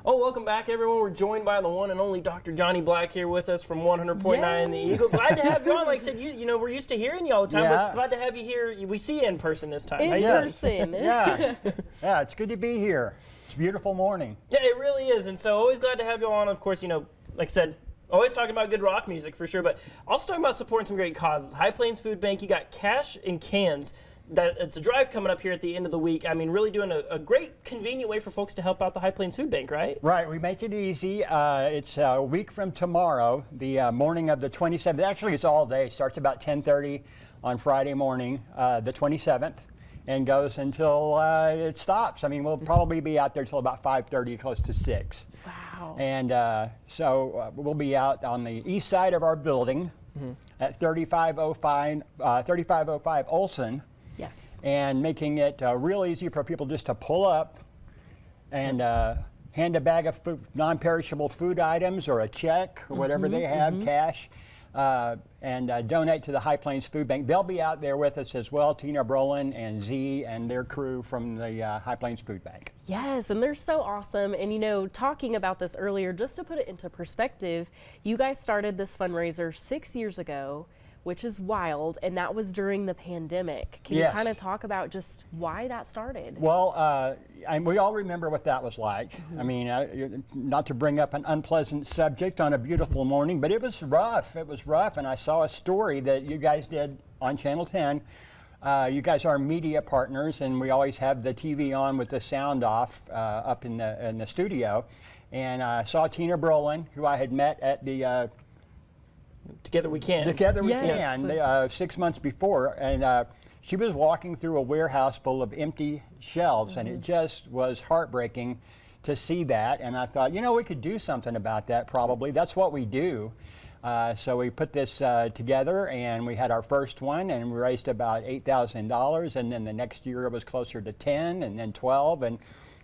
Oh, welcome back, everyone. We're joined by the one and only Dr. Johnny Black here with us from 100.9 The Eagle. Glad to have you on. Like I said, you know, we're used to hearing you all the time, but glad to have you here. We see you in person this time. In person. Yeah, it's good to be here. It's a beautiful morning. Yeah, it really is, and so always glad to have you on. Of course, you know, like I said, always talking about good rock music for sure, but also talking about supporting some great causes. High Plains Food Bank, you got cash in cans. It's a drive coming up here at the end of the week. I mean, really doing a great, convenient way for folks to help out the High Plains Food Bank, right? Right, we make it easy. It's a week from tomorrow, the morning of the 27th. Actually, it's all day. It starts about 10:30 on Friday morning, the 27th, and goes until it stops. I mean, we'll probably be out there till about 5:30, close to 6. Wow. And so we'll be out on the east side of our building at 3505 Olson. Yes. And making it real easy for people just to pull up and hand a bag of food, non-perishable food items or a check or whatever they have, cash, and donate to the High Plains Food Bank. They'll be out there with us as well, Tina Brolin and Z and their crew from the High Plains Food Bank. Yes, and they're so awesome. And you know, talking about this earlier, just to put it into perspective, you guys started this fundraiser 6 years ago, which is wild, and that was during the pandemic. Can you kind of talk about just why that started? Well, we all remember what that was like. I mean, not to bring up an unpleasant subject on a beautiful morning, but it was rough. It was rough, and I saw a story that you guys did on Channel 10. You guys are media partners, and we always have the TV on with the sound off up in the studio. And I saw Tina Brolin, who I had met at the Together We Can. Together We Can, 6 months before, and she was walking through a warehouse full of empty shelves, and it just was heartbreaking to see that. And I thought, you know, we could do something about that probably. That's what we do. So we put this together, and we had our first one, and we raised about $8,000, and then the next year it was closer to 10, and then 12, and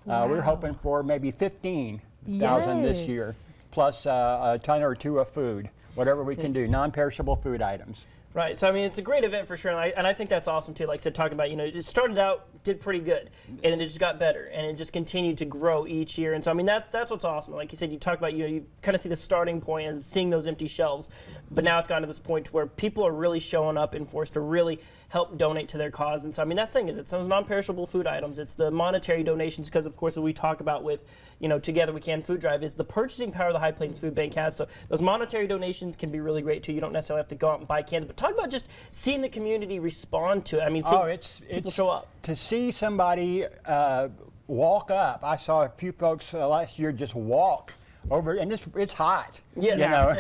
we're hoping for maybe 15,000 this year, plus a ton or two of food. Whatever we can do, non-perishable food items. Right, so I mean, it's a great event for sure, and I think that's awesome too. Like I said, talking about, you know, it started out, did pretty good, and then it just got better, and it just continued to grow each year. And so, I mean, that's what's awesome. Like you said, you talk about, you know, you kind of see the starting point as seeing those empty shelves, but now it's gotten to this point where people are really showing up and forced to really help donate to their cause. And so, I mean, that's the thing, is it's those non-perishable food items, it's the monetary donations, because of course, what we talk about with, you know, Together We Can Food Drive is the purchasing power the High Plains Food Bank has. So those monetary donations can be really great too. You don't necessarily have to go out and buy cans, but talk about just seeing the community respond to it. I mean, people show up. To see somebody walk up. I saw a few folks last year just walk over, and it's hot. Yes. You know?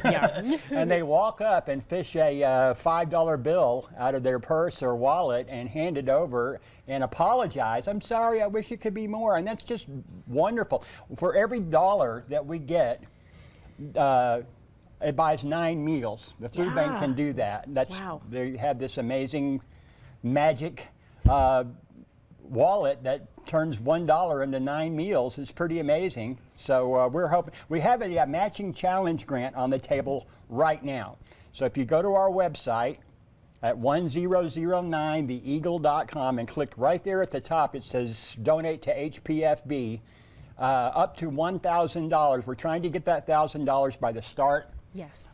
And they walk up and fish a $5 bill out of their purse or wallet and hand it over and apologize. I'm sorry, I wish it could be more. And that's just wonderful. For every dollar that we get, it buys 9 meals. The food bank can do that. That's They have this amazing magic wallet that turns $1 into 9 meals. It's pretty amazing. So we're hoping. We have a matching challenge grant on the table right now. So if you go to our website at 1009theeagle.com and click right there at the top, it says donate to HPFB, up to $1,000. We're trying to get that $1,000 by the start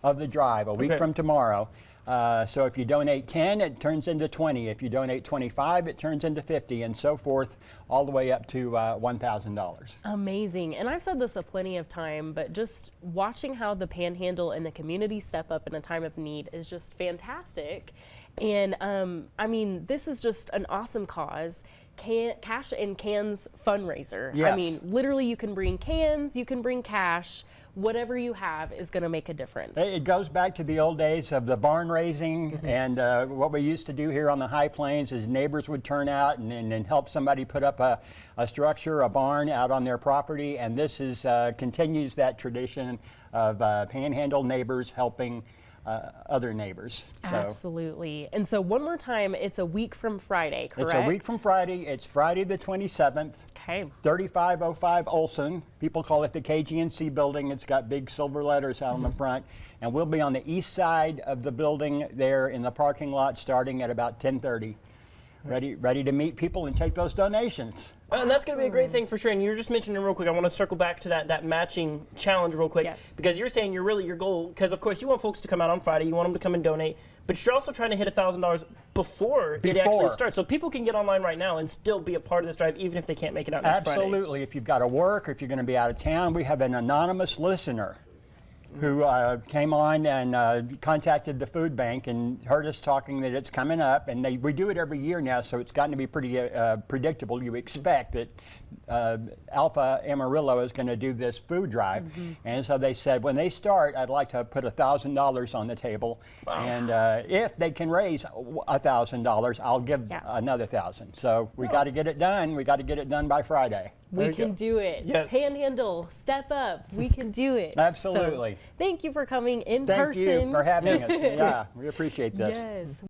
of the drive, a week from tomorrow. So if you donate 10, it turns into 20. If you donate 25, it turns into 50, and so forth, all the way up to $1,000. Amazing. And I've said this a plenty of time, but just watching how the Panhandle and the community step up in a time of need is just fantastic. And I mean, this is just an awesome cause. Cash and Cans fundraiser. I mean, literally, you can bring cans, you can bring cash. Whatever you have is going to make a difference. It goes back to the old days of the barn raising, and what we used to do here on the High Plains is neighbors would turn out and help somebody put up a structure, a barn out on their property, and this is continues that tradition of Panhandle neighbors helping other neighbors. Absolutely. And so one more time, it's a week from Friday, correct? It's a week from Friday. It's Friday the 27th. Okay. 3505 Olson. People call it the KGNC building. It's got big silver letters out on the front. And we'll be on the east side of the building there in the parking lot starting at about 10:30. Ready to meet people and take those donations. And that's going to be a great thing for sure. And you were just mentioning real quick, I want to circle back to that matching challenge real quick. Yes. Because you're saying your goal, because of course you want folks to come out on Friday, you want them to come and donate, but you're also trying to hit $1,000 before it actually starts. So people can get online right now and still be a part of this drive, even if they can't make it out next Friday. Absolutely. If you've got to work, or if you're going to be out of town, we have an anonymous listener who came on and contacted the food bank and heard us talking that it's coming up, and we do it every year now, so it's gotten to be pretty predictable. You expect that Alpha Amarillo is going to do this food drive, and so they said when they start, I'd like to put $1,000 on the table, and if they can raise $1,000, I'll give another $1,000. So we got to get it done. We got to get it done by Friday. We can do it. Yes. Panhandle, step up. We can do it. Absolutely. So, thank you for coming in Thank person. you for having us. Yeah, we appreciate this. Yes.